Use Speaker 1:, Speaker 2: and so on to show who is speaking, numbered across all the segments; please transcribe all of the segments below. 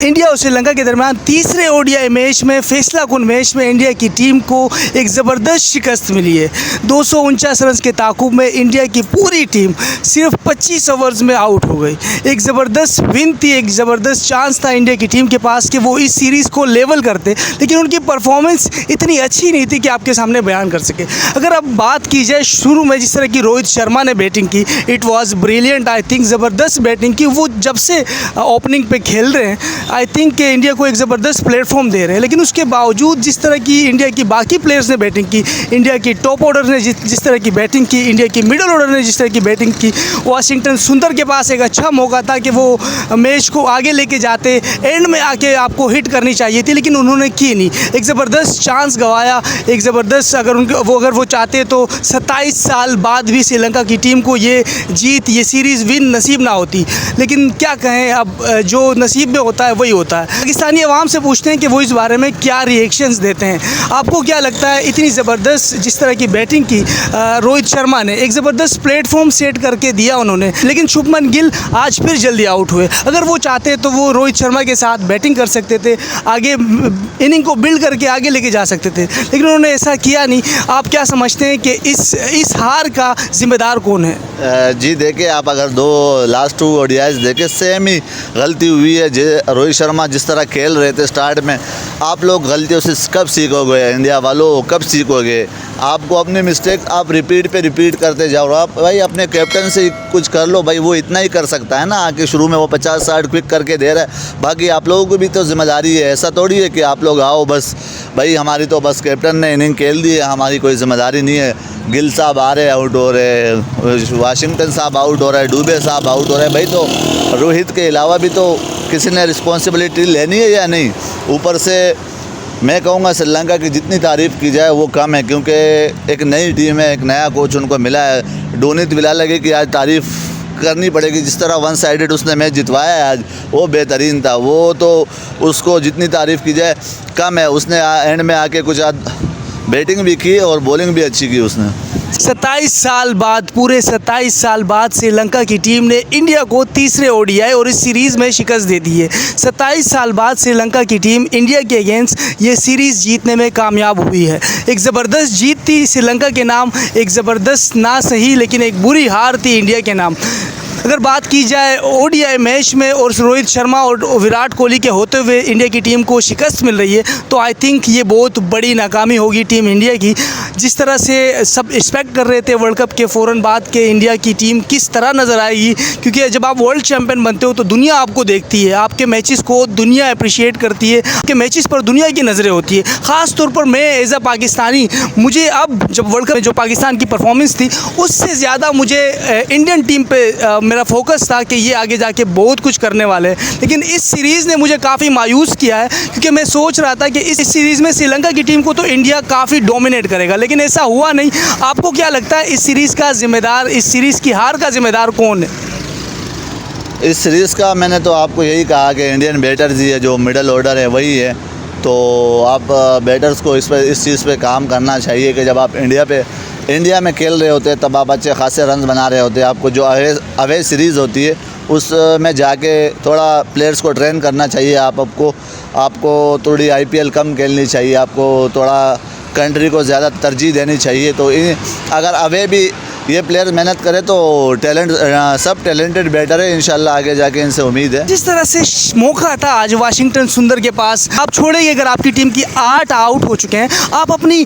Speaker 1: India और श्रीलंका के दरमियान तीसरे ओडीआई मैच में फैसलाकुन मैच में इंडिया की टीम को एक ज़बरदस्त शिकस्त मिली है। 249 रन के ताकुब में इंडिया की पूरी टीम सिर्फ 25 ओवर्स में आउट हो गई। एक ज़बरदस्त विन थी, एक ज़बरदस्त चांस था इंडिया की टीम के पास कि वो इस सीरीज़ को लेवल करते, लेकिन उनकी परफॉर्मेंस इतनी अच्छी नहीं थी कि आपके सामने बयान कर सके। अगर अब बात की जाए शुरू में जिस तरह की रोहित शर्मा ने बैटिंग की, it was brilliant. I think ज़बरदस्त बैटिंग की। वो जब से ओपनिंग पे खेल रहे हैं आई थिंक कि इंडिया को एक ज़बरदस्त प्लेटफॉर्म दे रहे हैं, लेकिन उसके बावजूद जिस तरह की इंडिया की बाकी प्लेयर्स ने बैटिंग की, इंडिया की टॉप ऑर्डर ने जिस तरह की बैटिंग की, इंडिया की मिडल ऑर्डर ने जिस तरह की बैटिंग की, वाशिंगटन सुंदर के पास एक अच्छा मौका था कि वो मैच को आगे लेके जाते, एंड में आके आपको हिट करनी चाहिए थी, लेकिन उन्होंने की नहीं। एक ज़बरदस्त चांस गंवाया, एक ज़बरदस्त अगर वो चाहते तो 27 साल बाद भी श्रीलंका की टीम को ये जीत, ये सीरीज़ विन नसीब ना होती। लेकिन क्या कहें, अब जो नसीब में होता है वही होता है। पाकिस्तानी अवाम से पूछते हैं कि वो इस बारे में क्या रिएक्शंस देते हैं। आपको क्या लगता है, इतनी ज़बरदस्त जिस तरह की बैटिंग की रोहित शर्मा ने, एक ज़बरदस्त प्लेटफॉर्म सेट करके दिया उन्होंने, लेकिन शुभमन गिल आज फिर जल्दी आउट हुए। अगर वो चाहते तो वो रोहित शर्मा के साथ बैटिंग कर सकते थे, आगे इनिंग को बिल्ड करके आगे लेके जा सकते थे, लेकिन उन्होंने ऐसा किया नहीं। आप क्या समझते हैं कि इस हार का जिम्मेदार कौन है?
Speaker 2: जी देखिए, आप अगर लास्ट 2 ओडीआईज देखे, सेम ही गलती हुई है। रोहित शर्मा जिस तरह खेल रहे थे स्टार्ट में, आप लोग गलतियों से कब सीखोगे? इंडिया वालों कब सीखोगे? आपको अपनी मिस्टेक आप रिपीट पे रिपीट करते जाओ। आप भाई अपने कैप्टन से कुछ कर लो, भाई वो इतना ही कर सकता है ना, आके शुरू में वो 50-60 क्विक करके दे रहा है। बाकी आप लोगों की भी तो जिम्मेदारी है। ऐसा थोड़ी है कि आप लोग आओ बस, भाई हमारी तो बस कैप्टन ने इनिंग खेल दी है, हमारी कोई जिम्मेदारी नहीं है। गिल साहब आ रहे आउट हो रहे, वाशिंगटन साहब आउट हो रहा है, डुबे साहब आउट हो रहे हैं, भाई तो रोहित के अलावा भी तो किसी ने रिस्पॉन्सिबिलिटी लेनी है या नहीं? ऊपर से मैं कहूँगा श्रीलंका की जितनी तारीफ़ की जाए वो कम है, क्योंकि एक नई टीम है, एक नया कोच उनको मिला है। डोनित विला लगे कि आज तारीफ़ करनी पड़ेगी। जिस तरह 1 साइडेड उसने मैच जितवाया है आज, वो बेहतरीन था। वो तो उसको जितनी तारीफ़ की जाए कम है। उसने एंड में आके कुछ बैटिंग भी की और बॉलिंग भी अच्छी की उसने।
Speaker 1: 27 साल बाद, पूरे 27 साल बाद श्रीलंका की टीम ने इंडिया को तीसरे ओडीआई और इस सीरीज़ में शिकस्त दे दी है। 27 साल बाद श्रीलंका की टीम इंडिया के अगेंस्ट ये सीरीज़ जीतने में कामयाब हुई है। एक ज़बरदस्त जीत थी श्रीलंका के नाम, एक ज़बरदस्त ना सही लेकिन एक बुरी हार थी इंडिया के नाम। अगर बात की जाए ओडीआई मैच में और रोहित शर्मा और विराट कोहली के होते हुए इंडिया की टीम को शिकस्त मिल रही है, तो आई थिंक ये बहुत बड़ी नाकामी होगी टीम इंडिया की। जिस तरह से सब एक्सपेक्ट कर रहे थे वर्ल्ड कप के फ़ौरन बाद के इंडिया की टीम किस तरह नज़र आएगी, क्योंकि जब आप वर्ल्ड चैम्पियन बनते हो तो दुनिया आपको देखती है, आपके मैचेस को दुनिया अप्रिशिएट करती है, आपके मैचेस पर दुनिया की नज़रें होती है। ख़ास तौर पर मैं एज अ पाकिस्तानी, मुझे अब जब वर्ल्ड कप में जो पाकिस्तान की परफॉर्मेंस थी उससे ज़्यादा मुझे इंडियन टीम पे मेरा फोकस था कि ये आगे जाके बहुत कुछ करने वाले हैं। लेकिन इस सीरीज़ ने मुझे काफ़ी मायूस किया है, क्योंकि मैं सोच रहा था कि इस सीरीज़ में श्रीलंका की टीम को तो इंडिया काफ़ी डोमिनेट करेगा, लेकिन ऐसा हुआ नहीं। आपको क्या लगता है इस सीरीज़ का जिम्मेदार, इस सीरीज़ की हार का जिम्मेदार कौन है?
Speaker 2: इस सीरीज़ का मैंने तो आपको यही कहा कि इंडियन बैटर्स ही है, जो मिडल ऑर्डर है वही है। तो आप बैटर्स को इस चीज़ पे काम करना चाहिए कि जब आप इंडिया में खेल रहे होते हैं तब आप अच्छे खासे रन बना रहे होते हैं। आपको जो अवे सीरीज़ होती है उसमें जाके थोड़ा प्लेयर्स को ट्रेन करना चाहिए। आपको थोड़ी IPL कम खेलनी चाहिए, आपको थोड़ा कंट्री को ज़्यादा तरजीह देनी चाहिए। तो अगर अवे भी ये प्लेयर मेहनत करे तो सब टैलेंटेड बैटर है, इंशाल्लाह आगे जाके इनसे उम्मीद है।
Speaker 1: जिस तरह से मौका था आज वाशिंगटन सुंदर के पास, आप छोड़ेंगे अगर आपकी टीम की 8 आउट हो चुके हैं, आप अपनी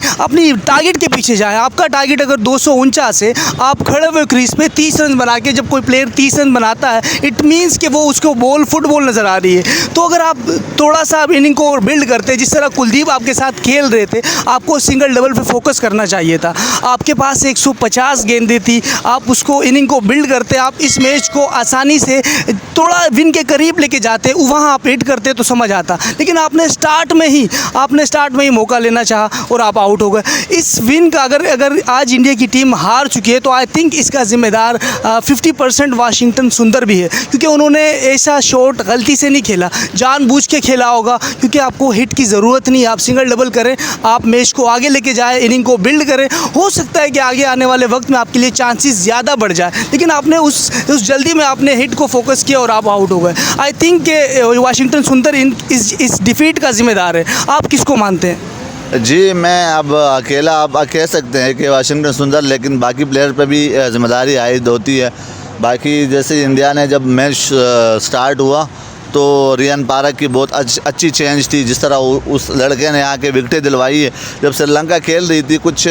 Speaker 1: टारगेट के पीछे जाएं। आपका टारगेट अगर 249 है, आप खड़े हुए क्रीज पे 30 रन बना के, जब कोई प्लेयर 30 रन बनाता है इट मीन्स कि वो उसको फुटबॉल नज़र आ रही है। तो अगर आप थोड़ा सा इनिंग को बिल्ड करते, जिस तरह कुलदीप आपके साथ खेल रहे थे, आपको सिंगल डबल पे फोकस करना चाहिए था। आपके पास 150 गेंदें थी, आप उसको इनिंग को बिल्ड करते, आप इस मैच को आसानी से थोड़ा विन के करीब लेके जाते, वहाँ आप हिट करते तो समझ आता। लेकिन आपने स्टार्ट में ही मौका लेना चाहा और आप आउट हो गए। इस विन का अगर आज इंडिया की टीम हार चुकी है तो आई थिंक इसका जिम्मेदार 50% वाशिंगटन सुंदर भी है, क्योंकि उन्होंने ऐसा शॉट गलती से नहीं खेला, जानबूझ के खेला होगा, क्योंकि आपको हिट की ज़रूरत नहीं। आप सिंगल डबल करें, आप मैच को आगे लेके जाए, इनिंग को बिल्ड करें। हो सकता है कि आगे आने वाले वक्त में आपकी आपके लिए चांसेस ज़्यादा बढ़ जाए, लेकिन आपने उस जल्दी में आपने हिट को फोकस किया और आप आउट हो गए। आई थिंक कि वाशिंगटन सुंदर इस डिफीट का जिम्मेदार है। आप किसको मानते हैं?
Speaker 2: जी, मैं अब अकेला आप कह सकते हैं कि वाशिंगटन सुंदर, लेकिन बाकी प्लेयर पे भी जिम्मेदारी आयद होती है। बाकी जैसे इंडिया ने जब मैच स्टार्ट हुआ तो रियान पारक की बहुत अच्छी चेंज थी, जिस तरह उस लड़के ने आके विकेटें दिलवाई है। जब श्रीलंका खेल रही थी कुछ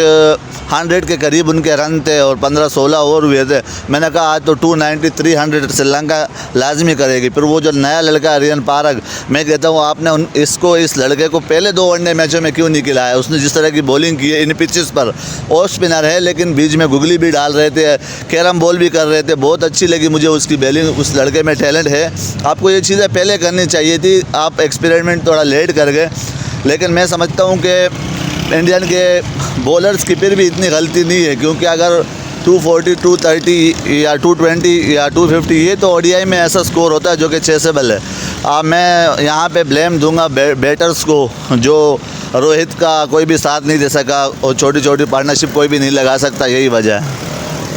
Speaker 2: 100 के करीब उनके रन थे और 15-16 ओवर हुए थे। मैंने कहा आज तो 290-300 श्रीलंका लाजमी करेगी। फिर वो जो नया लड़का रियान पारक, मैं कहता हूँ आपने इस लड़के को पहले 2 वनडे मैचों में क्यों नहीं खिलाया? उसने जिस तरह की बॉलिंग की है इन पिचेस पर, ऑफ स्पिनर है लेकिन बीच में गुगली भी डाल रहे थे, कैरम बॉल भी कर रहे थे। बहुत अच्छी लगी मुझे उसकी बॉलिंग, उस लड़के में टैलेंट है। आपको ये चीज़ें पहले करनी चाहिए थी, आप एक्सपेरिमेंट थोड़ा लेट कर गए। लेकिन मैं समझता हूँ कि इंडियन के बॉलर्स की फिर भी इतनी गलती नहीं है, क्योंकि अगर 240, 230 या 220 या 250 ये तो ओडीआई में ऐसा स्कोर होता है जो कि चेसेबल है। मैं यहाँ पे ब्लेम दूंगा बैटर्स को, जो रोहित का कोई भी साथ नहीं दे सका और छोटी छोटी पार्टनरशिप कोई भी नहीं लगा सकता, यही वजह है।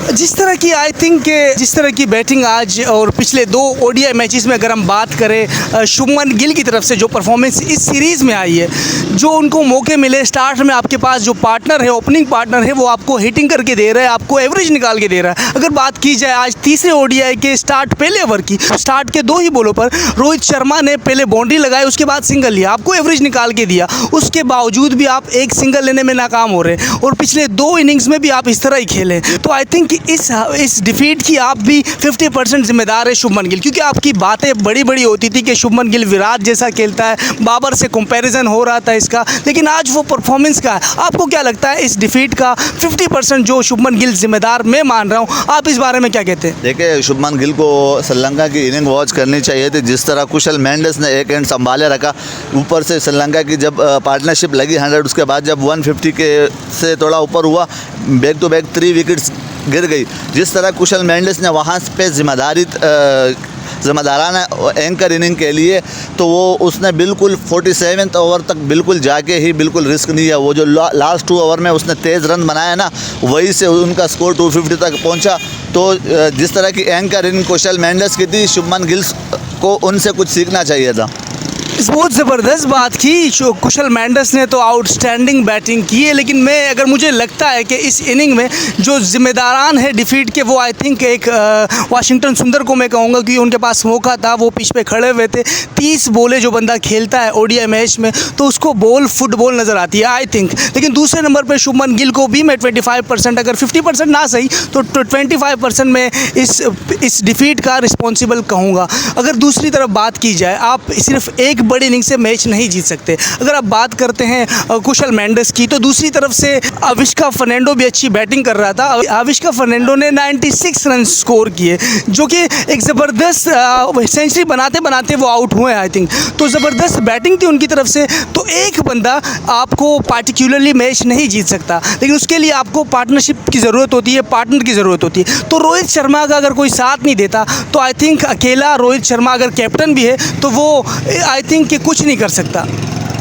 Speaker 1: जिस तरह की आई थिंक जिस तरह की बैटिंग आज और पिछले 2 ओडीआई मैचेस में अगर हम बात करें शुभमन गिल की तरफ से जो परफॉर्मेंस इस सीरीज़ में आई है, जो उनको मौके मिले स्टार्ट में, आपके पास जो पार्टनर है, ओपनिंग पार्टनर है, वो आपको हिटिंग करके दे रहा है, आपको एवरेज निकाल के दे रहा है। अगर बात की जाए आज तीसरे ओडीआई के स्टार्ट पहले ओवर की, स्टार्ट के 2 ही बॉलों पर रोहित शर्मा ने पहले बाउंड्री लगाई, उसके बाद सिंगल लिया, आपको एवरेज निकाल के दिया। उसके बावजूद भी आप एक सिंगल लेने में नाकाम हो रहे हैं और पिछले 2 इनिंग्स में भी आप इस तरह ही खेले। तो आई थिंक इस डिफीट की आप भी 50% जिम्मेदार है शुभमन गिल, क्योंकि आपकी बातें बड़ी बड़ी होती थी कि शुभमन गिल विराट जैसा खेलता है, बाबर से कंपैरिजन हो रहा था इसका, लेकिन आज वो परफॉर्मेंस का है। आपको क्या लगता है इस डिफीट का 50% जो शुभमन गिल जिम्मेदार मैं मान रहा हूँ, आप इस बारे में क्या कहते हैं?
Speaker 2: देखिए, शुभमन गिल को श्रीलंका की इनिंग वॉच करनी चाहिए थी। जिस तरह कुशल मेंडिस ने एक एंड संभाले रखा, ऊपर से श्रीलंका की जब पार्टनरशिप लगी 100, उसके बाद जब 150 के से थोड़ा ऊपर हुआ, बैक टू बैक 3 विकेट्स गिर गई। जिस तरह कुशल मेंडिस ने वहाँ पे जिम्मेदाराना एंकर इनिंग के लिए, तो वो उसने बिल्कुल 47वें ओवर तक बिल्कुल जाके ही बिल्कुल रिस्क नहीं है। वो जो लास्ट 2 ओवर में उसने तेज़ रन बनाया ना, वही से उनका स्कोर 250 तक पहुंचा। तो जिस तरह की एंकर इनिंग कुशल मेंडिस की थी, शुभमन गिल को उनसे कुछ सीखना चाहिए था।
Speaker 1: बहुत ज़बरदस्त बात की, कुशल मेंडिस ने तो आउटस्टैंडिंग बैटिंग की है, लेकिन मुझे लगता है कि इस इनिंग में जो जिम्मेदारान है डिफीट के, वो आई थिंक एक वाशिंगटन सुंदर को मैं कहूँगा कि उनके पास मौका था, वो पिच पे खड़े हुए थे। 30 बॉलें जो बंदा खेलता है ओडीआई मैच में, तो उसको फुटबॉल नज़र आती है आई थिंक। लेकिन दूसरे नंबर पर शुभमन गिल को भी मैं 25%, अगर 50% ना सही तो 25% में इस डिफीट का रिस्पॉन्सिबल कहूँगा। अगर दूसरी तरफ बात की जाए, आप सिर्फ एक बड़ी इनिंग से मैच नहीं जीत सकते। अगर आप बात करते हैं कुशल मेंडिस की, तो दूसरी तरफ से अविष्का फर्नांडो भी अच्छी बैटिंग कर रहा था। अविष्का फर्नांडो ने 96 रन स्कोर किए, जो कि एक ज़बरदस्त सेंचुरी बनाते बनाते वो आउट हुए आई थिंक। तो ज़बरदस्त बैटिंग थी उनकी तरफ से। तो एक बंदा आपको पार्टिकुलरली मैच नहीं जीत सकता, लेकिन उसके लिए आपको पार्टनरशिप की ज़रूरत होती है, पार्टनर की ज़रूरत होती है। तो रोहित शर्मा का अगर कोई साथ नहीं देता, तो आई थिंक अकेला रोहित शर्मा अगर कैप्टन भी है, तो वो आई थिंक कि कुछ नहीं कर सकता।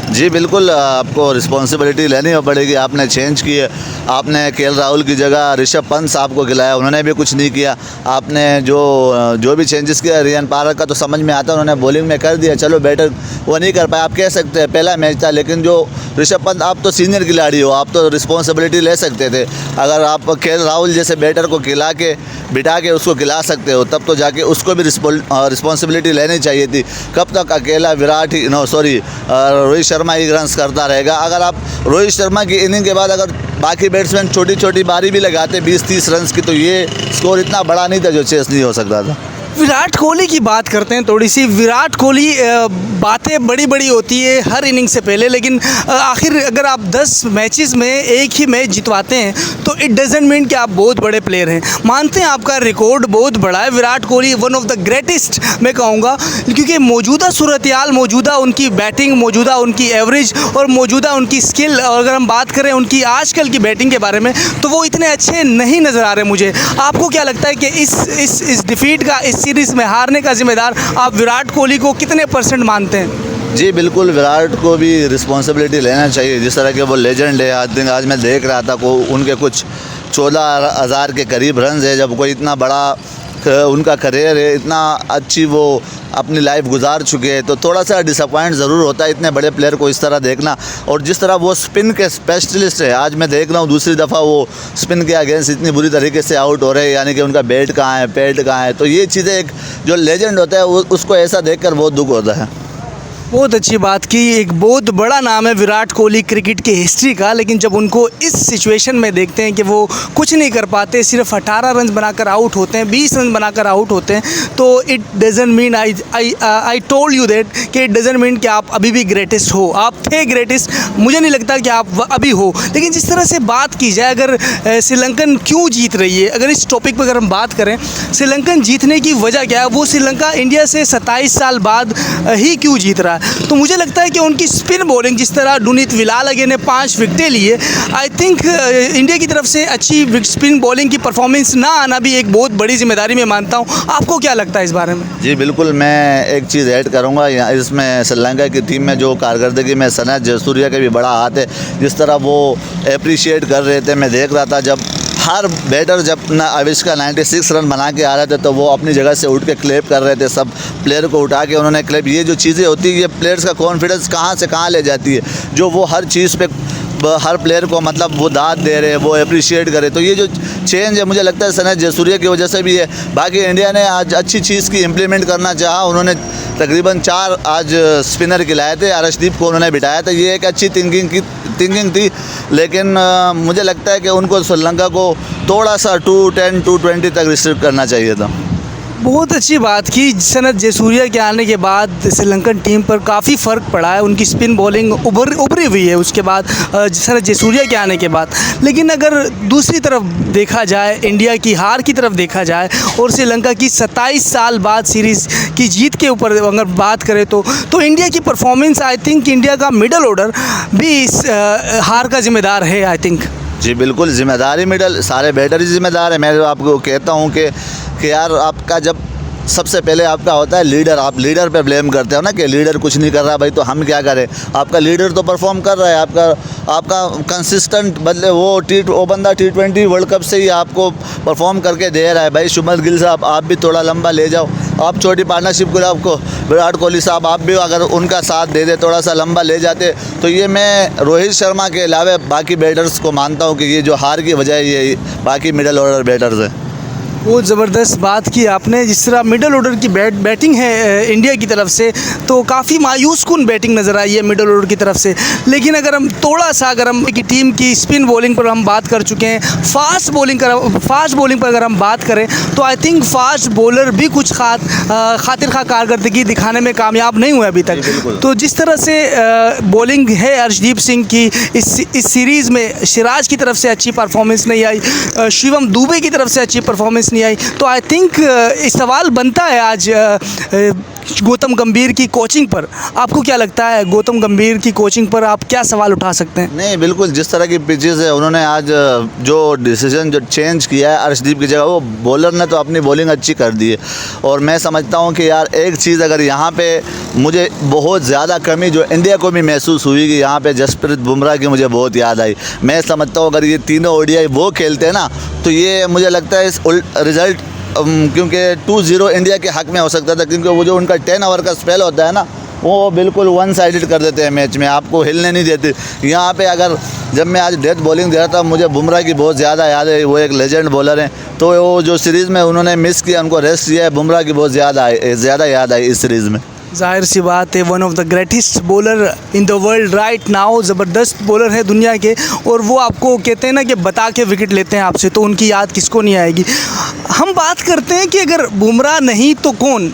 Speaker 2: जी बिल्कुल, आपको रिस्पॉन्सिबिलिटी लेनी पड़ेगी। आपने चेंज किए, आपने केएल राहुल की जगह ऋषभ पंत साहब को खिलाया, उन्होंने भी कुछ नहीं किया। आपने जो भी चेंजेस किया, रियान पारक का तो समझ में आता है, उन्होंने बॉलिंग में कर दिया, चलो बेटर वो नहीं कर पाया, आप कह सकते हैं पहला मैच था। लेकिन जो ऋषभ पंत, आप तो सीनियर खिलाड़ी हो, आप तो रिस्पॉन्सिबिलिटी ले सकते थे। अगर आप केएल राहुल जैसे बैटर को खिला के बिठा के उसको खिला सकते हो, तब तो जाके उसको भी रिस्पॉन्सिबिलिटी लेनी चाहिए थी। कब तक अकेला रोहित शर्मा ही रन्स करता रहेगा? अगर आप रोहित शर्मा की इनिंग के बाद अगर बाकी बैट्समैन छोटी छोटी बारी भी लगाते 20-30 रन्स की, तो ये स्कोर इतना बड़ा नहीं था जो चेस नहीं हो सकता था।
Speaker 1: विराट कोहली की बात करते हैं थोड़ी सी। विराट कोहली बातें बड़ी बड़ी होती है हर इनिंग से पहले, लेकिन आखिर अगर आप 10 मैचेस में एक ही मैच जितवाते हैं, तो इट डजेंट मीन कि आप बहुत बड़े प्लेयर हैं। मानते हैं आपका रिकॉर्ड बहुत बड़ा है, Virat Kohli one of the greatest मैं कहूँगा, क्योंकि मौजूदा सूरत-ए-हाल, मौजूदा उनकी बैटिंग, मौजूदा उनकी एवरेज और मौजूदा उनकी स्किल, और अगर हम बात करें उनकी आजकल की बैटिंग के बारे में, तो वो इतने अच्छे नहीं नज़र आ रहे मुझे। आपको क्या लगता है कि इस डिफीट का, इस सीरीज़ में हारने का जिम्मेदार आप विराट कोहली को कितने % मानते हैं?
Speaker 2: जी बिल्कुल, विराट को भी रिस्पॉन्सिबिलिटी लेना चाहिए। जिस तरह के वो लेजेंड है, आज मैं देख रहा था को उनके कुछ 14,000 के करीब रन है। जब कोई इतना बड़ा उनका करियर है, इतना अच्छी वो अपनी लाइफ गुजार चुके हैं, तो थोड़ा सा डिसअपॉइंट ज़रूर होता है इतने बड़े प्लेयर को इस तरह देखना। और जिस तरह वो स्पिन के स्पेशलिस्ट है, आज मैं देख रहा हूँ दूसरी दफ़ा वो स्पिन के अगेंस्ट इतनी बुरी तरीके से आउट हो रहे हैं, यानी कि उनका बैट कहाँ है, पैड कहाँ है। तो ये चीज़ें एक जो लेजेंड होता है उसको ऐसा देखकर बहुत दुख होता है।
Speaker 1: बहुत अच्छी बात की। एक बहुत बड़ा नाम है विराट कोहली क्रिकेट की हिस्ट्री का, लेकिन जब उनको इस सिचुएशन में देखते हैं कि वो कुछ नहीं कर पाते, सिर्फ 18 रन बनाकर आउट होते हैं, 20 रन बनाकर आउट होते हैं, तो it doesn't mean I told you that कि इट डजंट मीन कि आप अभी भी ग्रेटेस्ट हो। आप थे ग्रेटेस्ट, मुझे नहीं लगता कि आप अभी हो। लेकिन जिस तरह से बात की जाए, अगर श्रीलंकन क्यों जीत रही है, अगर इस टॉपिक पर अगर हम बात करें, श्रीलंकन जीतने की वजह क्या है, वो श्रीलंका इंडिया से 27 साल बाद ही क्यों जीत रहा है, तो मुझे लगता है कि उनकी स्पिन बॉलिंग, जिस तरह डुनित विलालगे ने 5 विकेटें लिए, आई थिंक इंडिया की तरफ से अच्छी स्पिन बॉलिंग की परफॉर्मेंस ना आना भी एक बहुत बड़ी जिम्मेदारी मैं मानता हूँ। आपको क्या लगता है इस बारे में?
Speaker 2: जी बिल्कुल, मैं एक चीज़ ऐड करूँगा यहाँ इसमें, श्रीलंका की टीम में जो कारकर्दगी में सनत जयसूर्या का भी बड़ा हाथ है। जिस तरह वो अप्रिशिएट कर रहे थे, मैं देख रहा था जब हर बैटर जब आविष्कार 96 रन बना के आ रहे थे, तो वो अपनी जगह से उठ के क्लैप कर रहे थे, सब प्लेयर को उठा के उन्होंने क्लैप। ये जो चीज़ें होती है, ये प्लेयर्स का कॉन्फिडेंस कहाँ से कहाँ ले जाती है, जो वो हर चीज़ पे हर प्लेयर को मतलब वो दाद दे रहे हैं, वो अप्रिशिएट करे। तो ये जो चेंज है, मुझे लगता है सनत जयसूर्या की वजह से भी है। बाकी इंडिया ने आज अच्छी चीज़ की इम्प्लीमेंट करना चाहा, उन्होंने तकरीबन 4 आज स्पिनर खिलाए थे, अर्शदीप को उन्होंने बिठाया था। ये एक अच्छी थिंकिंग थी, लेकिन मुझे लगता है कि उनको श्रीलंका को थोड़ा सा 210 220 तक रिस्ट्रिक्ट करना चाहिए था।
Speaker 1: बहुत अच्छी बात की। सनत जयसूर्या के आने के बाद श्रीलंकन टीम पर काफ़ी फ़र्क पड़ा है, उनकी स्पिन बॉलिंग उभरी हुई है उसके बाद, सनत जयसूर्या के आने के बाद। लेकिन अगर दूसरी तरफ देखा जाए, इंडिया की हार की तरफ देखा जाए और श्रीलंका की 27 साल बाद सीरीज़ की जीत के ऊपर अगर बात करें, तो इंडिया की परफॉर्मेंस, आई थिंक इंडिया का मिडल ऑर्डर भी इस हार का जिम्मेदार है, आई थिंक।
Speaker 2: जी बिल्कुल, जिम्मेदारी मिडल सारे बैटर ही जिम्मेदार है। मैं आपको कहता हूँ कि यार आपका जब सबसे पहले आपका होता है लीडर, आप लीडर पे ब्लेम करते हो ना कि लीडर कुछ नहीं कर रहा भाई, तो हम क्या करें। आपका लीडर तो परफॉर्म कर रहा है, आपका कंसिस्टेंट बदले वो बंदा T20 वर्ल्ड कप से ही आपको परफॉर्म करके दे रहा है भाई। शुभमन गिल साहब, आप भी थोड़ा लंबा ले जाओ, आप छोटी पार्टनरशिप को आपको विराट कोहली साहब, आप भी अगर उनका साथ दे दे, थोड़ा सा लंबा ले जाते, तो ये मैं रोहित शर्मा के अलावा बाकी बैटर्स को मानता हूँ कि ये जो हार की वजह ये बाकी मिडल ऑर्डर बैटर्स हैं।
Speaker 1: बहुत ज़बरदस्त बात की आपने। जिस तरह मिडल ऑर्डर की बैटिंग है इंडिया की तरफ से, तो काफ़ी मायूस कुन बैटिंग नज़र आई है मिडल ऑर्डर की तरफ से। लेकिन अगर हम थोड़ा सा की टीम की स्पिन बॉलिंग पर हम बात कर चुके हैं, फास्ट बॉलिंग पर अगर हम बात करें, तो आई थिंक फास्ट बॉलर भी कुछ खातिर खा कारकर्दगी दिखाने में कामयाब नहीं हुए अभी तक। तो जिस तरह से बॉलिंग है अर्शदीप सिंह की, इस सीरीज़ में सिराज की तरफ से अच्छी परफॉर्मेंस नहीं आई, शिवम दुबे की तरफ से अच्छी परफॉर्मेंस नहीं आई, तो आई थिंक सवाल बनता है आज गौतम गंभीर की कोचिंग पर। आपको क्या लगता है, गौतम गंभीर की कोचिंग पर आप क्या सवाल उठा सकते हैं?
Speaker 2: नहीं बिल्कुल, जिस तरह की पिचेस है, उन्होंने आज जो डिसीजन जो चेंज किया है अर्शदीप की जगह, वो बॉलर ने तो अपनी बॉलिंग अच्छी कर दी है। और मैं समझता हूँ कि यार एक चीज़ अगर यहाँ पे मुझे बहुत ज़्यादा कमी जो इंडिया को भी महसूस हुई कि यहाँ पे जसप्रीत बुमराह की मुझे बहुत याद आई। मैं समझता हूँ अगर ये तीनों ODI वो खेलते हैं ना, तो ये मुझे लगता है इस रिज़ल्ट, क्योंकि 2-0 इंडिया के हक़ में हो सकता था, क्योंकि वो जो उनका 10 ओवर का स्पेल होता है ना, वो बिल्कुल 1 साइडेड कर देते हैं मैच में, आपको हिलने नहीं देते। यहाँ पे अगर जब मैं आज डेथ बॉलिंग दे रहा था, मुझे बुमराह की बहुत ज़्यादा याद है, वो एक लेजेंड बॉलर हैं। तो वो जो सीरीज़ में उन्होंने मिस किया, उनको रेस्ट किया है, बुमराह की बहुत ज़्यादा याद आई इस सीरीज़ में।
Speaker 1: जाहिर सी बात है, one of the greatest bowler in the world right now, ज़बरदस्त बॉलर है दुनिया के, और वो आपको कहते हैं ना कि बता के विकेट लेते हैं आपसे, तो उनकी याद किसको नहीं आएगी। हम बात करते हैं कि अगर बुमराह नहीं तो कौन,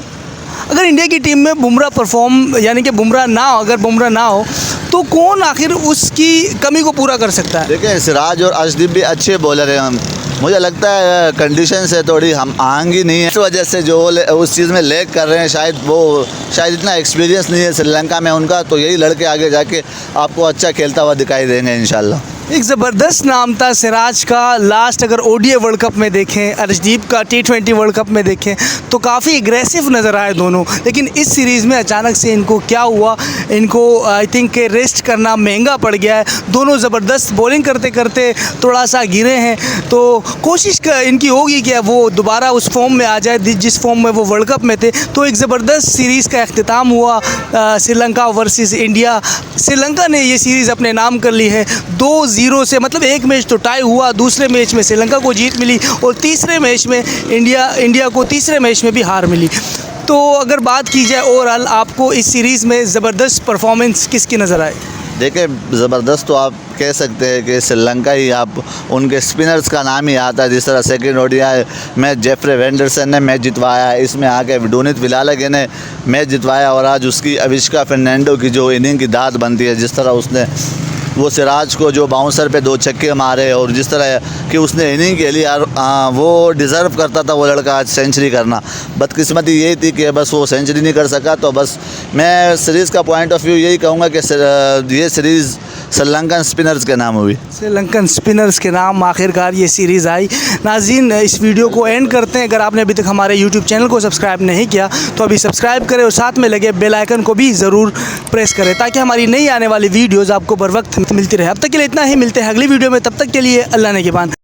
Speaker 1: अगर इंडिया की टीम में बुमराह यानी कि बुमराह ना हो, अगर बुमराह ना हो तो कौन आखिर उसकी कमी को पूरा कर सकता है?
Speaker 2: देखिए, सिराज और अर्शदीप भी अच्छे बॉलर हैं। मुझे लगता है कंडीशन से थोड़ी हम आएंगी नहीं है, इस वजह से जो उस चीज़ में लैग कर रहे हैं, शायद इतना एक्सपीरियंस नहीं है श्रीलंका में उनका, तो यही लड़के आगे जाके आपको अच्छा खेलता हुआ दिखाई देंगे इंशाल्लाह।
Speaker 1: एक ज़बरदस्त नाम था सिराज का। लास्ट अगर ओडीआई वर्ल्ड कप में देखें, अर्शदीप का T20 वर्ल्ड कप में देखें तो काफ़ी एग्रेसिव नज़र आए दोनों, लेकिन इस सीरीज़ में अचानक से इनको क्या हुआ, इनको आई थिंक रेस्ट करना महंगा पड़ गया है। दोनों ज़बरदस्त बॉलिंग करते करते थोड़ा सा गिरे हैं, तो कोशिश इनकी होगी कि वो दोबारा उस फॉर्म में आ जाए जिस फॉर्म में वो वर्ल्ड कप में थे। तो एक ज़बरदस्त सीरीज़ का अख्तिताम हुआ श्रीलंका वर्सेस इंडिया। श्रीलंका ने ये सीरीज़ अपने नाम कर ली है 2-0 से, मतलब एक मैच तो टाई हुआ, दूसरे मैच में श्रीलंका को जीत मिली और तीसरे मैच में इंडिया को तीसरे मैच में भी हार मिली। तो अगर बात की जाए ओवरऑल, आपको इस सीरीज़ में ज़बरदस्त परफॉर्मेंस किसकी नज़र आए?
Speaker 2: देखिए, ज़बरदस्त तो आप कह सकते हैं कि श्रीलंका ही, आप उनके स्पिनर्स का नाम ही आता है। जिस तरह सेकंड ओडीआई मैच जेफ्रे वेंडरसन ने मैच जितवाया है, इसमें आके विडोनित विलालगे ने मैच जितवाया, और आज उसकी अविष्का फर्नांडो की जो इनिंग की दाद बनती है, जिस तरह उसने वो सिराज को जो बाउंसर पे 2 छक्के मारे, और जिस तरह कि उसने इनिंग के लिए वो डिज़र्व करता था वो लड़का आज सेंचुरी करना। बदकिस्मती यही थी कि बस वो सेंचुरी नहीं कर सका। तो बस मैं सीरीज़ का पॉइंट ऑफ व्यू यही कहूँगा कि ये सीरीज़ श्रीलंकन स्पिनर्स के नाम हुई।
Speaker 1: श्रीलंकन स्पिनर्स के नाम आखिरकार ये सीरीज़ आई। नाज़रीन, इस वीडियो को एंड करते हैं। अगर आपने अभी तक हमारे यूट्यूब चैनल को सब्सक्राइब नहीं किया तो अभी सब्सक्राइब करें और साथ में लगे बेल आइकन को भी ज़रूर प्रेस करें, ताकि हमारी नई आने वाली वीडियोज़ आपको बर वक्त मिलती रहे। अब तक के लिए इतना ही, मिलते हैं अगली वीडियो में। तब तक के लिए अल्लाह ने के बाद।